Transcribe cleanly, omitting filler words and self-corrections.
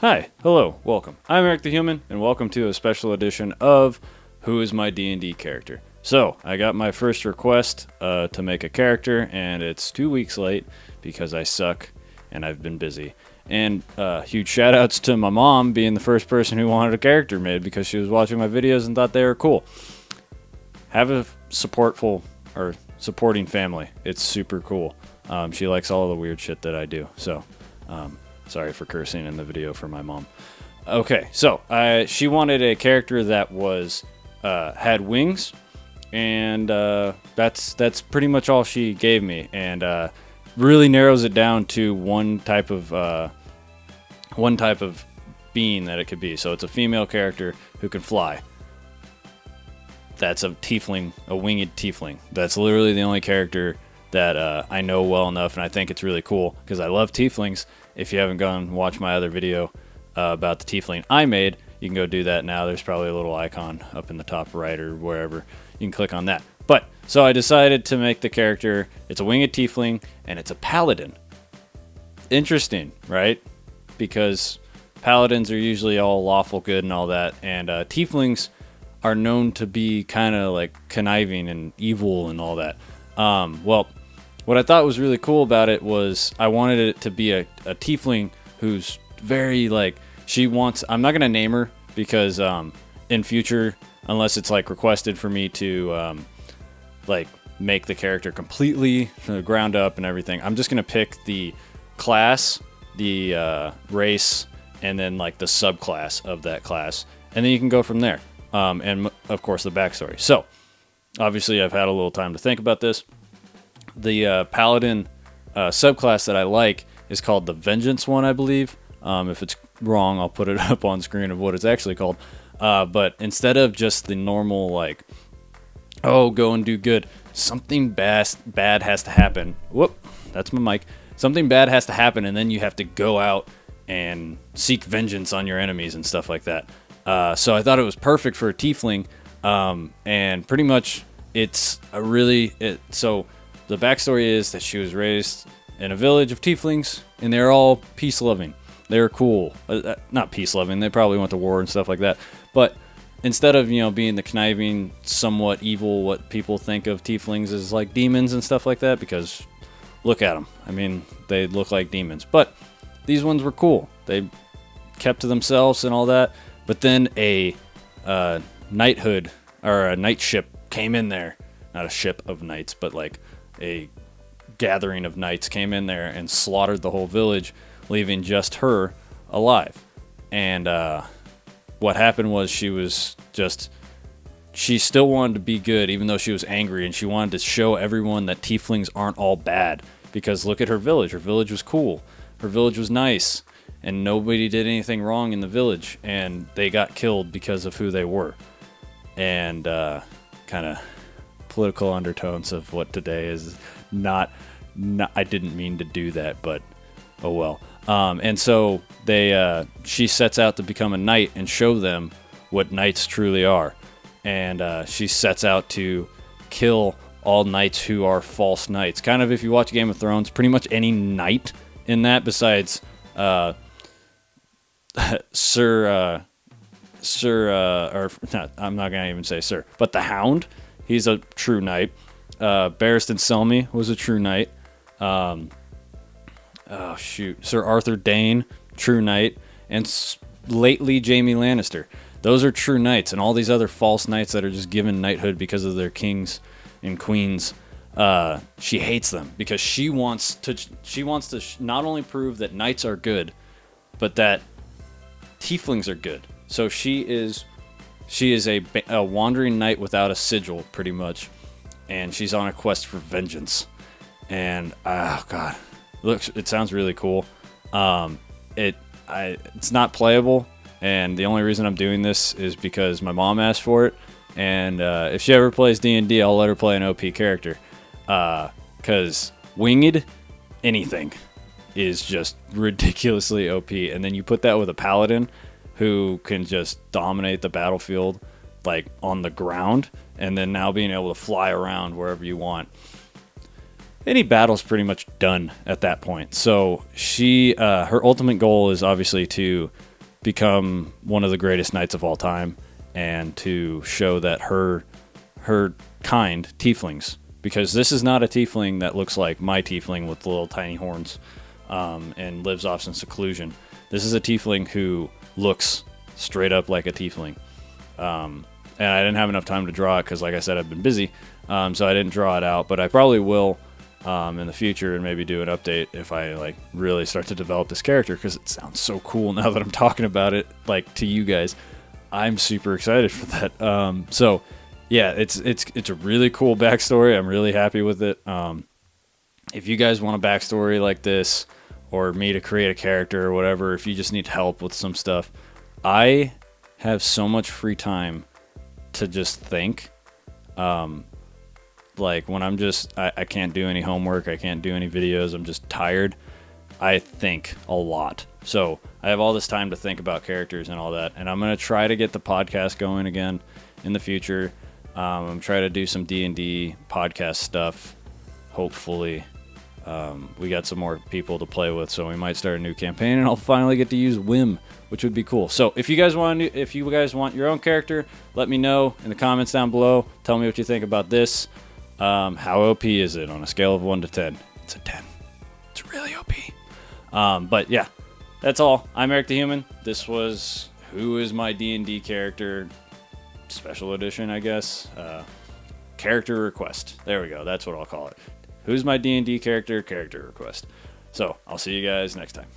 Hi, hello, welcome. I'm Eric the Human, and welcome to a special edition of Who is My D&D Character? So, I got my first request to make a character, and it's 2 weeks late because I suck and I've been busy. And huge shout outs to my mom being the first person who wanted a character made because she was watching my videos and thought they were cool. Have a supporting family. It's super cool. She likes all the weird shit that I do, so sorry for cursing in the video for my mom. Okay, so she wanted a character that was had wings, and that's pretty much all she gave me, and really narrows it down to one type of being that it could be. So it's a female character who can fly. That's a tiefling, a winged tiefling. That's literally the only character that I know well enough, and I think it's really cool because I love tieflings. If you haven't gone and watched my other video about the tiefling I made, you can go do that now. There's probably a little icon up in the top right or wherever. You can click on that. But, so I decided to make the character, it's a winged tiefling, and it's a paladin. Interesting, right? Because paladins are usually all lawful good and all that, and tieflings are known to be kind of like conniving and evil and all that. Well, what I thought was really cool about it was I wanted it to be a tiefling who's very like, I'm not going to name her because in future, unless it's like requested for me to like make the character completely from the ground up and everything, I'm just going to pick the class, the race, and then like the subclass of that class. And then you can go from there. And of course the backstory. So obviously I've had a little time to think about this. The paladin subclass that I like is called the Vengeance one, I believe. If it's wrong, I'll put it up on screen of what it's actually called. But instead of just the normal, like, oh, go and do good, something bad has to happen. Whoop, that's my mic. Something bad has to happen, and then you have to go out and seek vengeance on your enemies and stuff like that. So I thought it was perfect for a tiefling, and pretty much it's so the backstory is that she was raised in a village of tieflings, and they're all peace-loving. They're cool. Not peace-loving. They probably went to war and stuff like that. But instead of, being the conniving, somewhat evil, what people think of tieflings as like demons and stuff like that, because look at them. I mean, they look like demons. But these ones were cool. They kept to themselves and all that. But then a knighthood, or a knight ship came in there. Not a ship of knights, but like a gathering of knights came in there and slaughtered the whole village, leaving just her alive. And what happened was she still wanted to be good, even though she was angry, and she wanted to show everyone that tieflings aren't all bad. Because look at her village. Her village was cool. Her village was nice. And nobody did anything wrong in the village. And they got killed because of who they were. And kind of political undertones of what today is not I didn't mean to do that, but oh well. And so she sets out to become a knight and show them what knights truly are. And she sets out to kill all knights who are false knights. Kind of, if you watch Game of Thrones, pretty much any knight in that besides Sir, or not, I'm not gonna even say Sir, but the Hound, he's a true knight. Barristan Selmy was a true knight. Sir Arthur Dane, true knight, and lately Jaime Lannister. Those are true knights, and all these other false knights that are just given knighthood because of their kings and queens. She hates them because she wants to not only prove that knights are good, but that tieflings are good. So she is a wandering knight without a sigil, pretty much, and she's on a quest for vengeance. And oh god, it sounds really cool. It's not playable, and the only reason I'm doing this is because my mom asked for it. And if she ever plays D&D, I'll let her play an OP character. Because winged anything is just ridiculously OP. And then you put that with a paladin who can just dominate the battlefield, like on the ground, and then now being able to fly around wherever you want. Any battle's pretty much done at that point. So her ultimate goal is obviously to become one of the greatest knights of all time, and to show that her kind tieflings, because this is not a tiefling that looks like my tiefling with little tiny horns and lives off in seclusion. This is a tiefling who looks straight up like a tiefling. And I didn't have enough time to draw it because, like I said, I've been busy, so I didn't draw it out. But I probably will in the future, and maybe do an update if I like really start to develop this character, because it sounds so cool now that I'm talking about it like to you guys. I'm super excited for that. So yeah, it's a really cool backstory. I'm really happy with it. If you guys want a backstory like this, or me to create a character or whatever, if you just need help with some stuff, I have so much free time to just think. Like when I'm just, I can't do any homework, I can't do any videos, I'm just tired, I think a lot. So I have all this time to think about characters and all that, and I'm going to try to get the podcast going again in the future. I'm trying to do some D&D podcast stuff, hopefully. We got some more people to play with, so we might start a new campaign, and I'll finally get to use Whim, which would be cool. So if you guys want your own character, let me know in the comments down below. Tell me what you think about this. How OP is it on a scale of 1 to 10? It's a 10. It's really OP. But yeah, that's all. I'm Eric the Human. This was Who Is My D&D Character Special Edition, I guess. Character request. There we go. That's what I'll call it. Who's my D&D character request. So I'll see you guys next time.